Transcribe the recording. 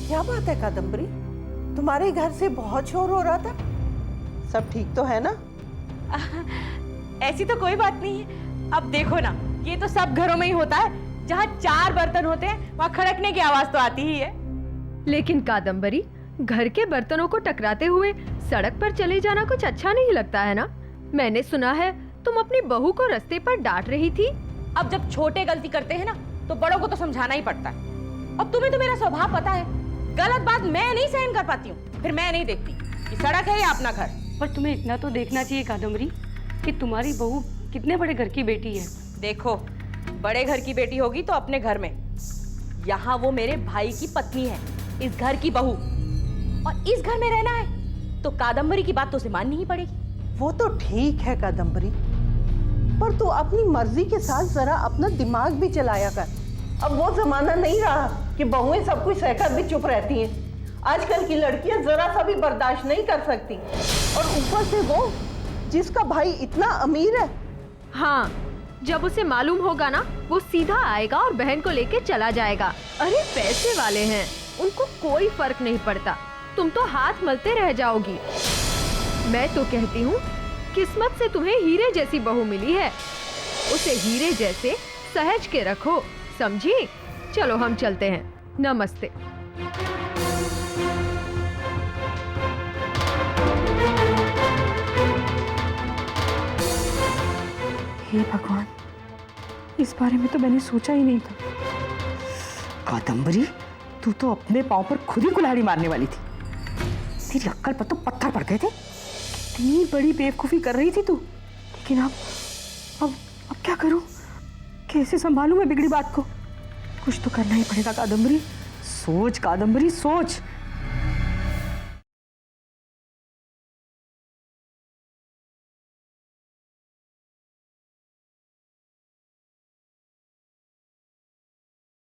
क्या बात है कादम्बरी, तुम्हारे घर से बहुत शोर हो रहा था, सब ठीक तो है ना? ऐसी तो कोई बात नहीं है। अब देखो ना, ये तो सब घरों में ही होता है, जहाँ 4 बर्तन होते हैं वहाँ खड़कने की आवाज तो आती ही है। लेकिन कादम्बरी, घर के बर्तनों को टकराते हुए सड़क पर चले जाना कुछ अच्छा नहीं लगता है ना? मैंने सुना है तुम अपनी बहू को रास्ते पर डांट रही थी। अब जब छोटे गलती करते हैं ना, तो बड़ों को तो समझाना ही पड़ता है। अब तुम्हें तो मेरा स्वभाव पता है, गलत बात मैं नहीं सहन कर पाती हूँ, फिर मैं नहीं देखती कि सड़क है या अपना घर। पर तुम्हें इतना तो देखना चाहिए कादम्बरी कि तुम्हारी बहू कितने बड़े घर की बेटी है। देखो, बड़े घर की बेटी होगी तो अपने घर में, यहाँ वो मेरे भाई की पत्नी है, इस घर की बहू, और इस घर में रहना है तो कादम्बरी की बात तो उसे माननी ही पड़ेगी। वो तो ठीक है कादम्बरी, पर तू अपनी मर्जी के साथ जरा अपना दिमाग भी चलाया कर। अब वो जमाना नहीं रहा कि बहुएं सब कुछ सहकर भी चुप रहती हैं। आजकल की लड़कियां जरा सा भी बर्दाश्त नहीं कर सकती, और ऊपर से वो जिसका भाई इतना अमीर है। हाँ, जब उसे मालूम होगा ना, वो सीधा आएगा और बहन को लेके चला जाएगा। अरे पैसे वाले हैं, उनको कोई फर्क नहीं पड़ता। तुम तो हाथ मलते रह जाओगी। मैं तो कहती हूँ, किस्मत से तुम्हें हीरे जैसी बहू मिली है, उसे हीरे जैसे सहज के रखो, समझी? चलो हम चलते हैं। नमस्ते। हे भगवान, इस बारे में तो मैंने सोचा ही नहीं था। कादम्बरी, तू तो अपने पांव पर खुद ही कुल्हाड़ी मारने वाली थी। तेरी अक्कल पर तो पत्थर पड़ गए थे। कितनी बड़ी बेवकूफी कर रही थी तू। लेकिन अब क्या करूं? कैसे संभालूं मैं बिगड़ी बात को? कुछ तो करना ही पड़ेगा कादम्बरी। सोच कादम्बरी, सोच।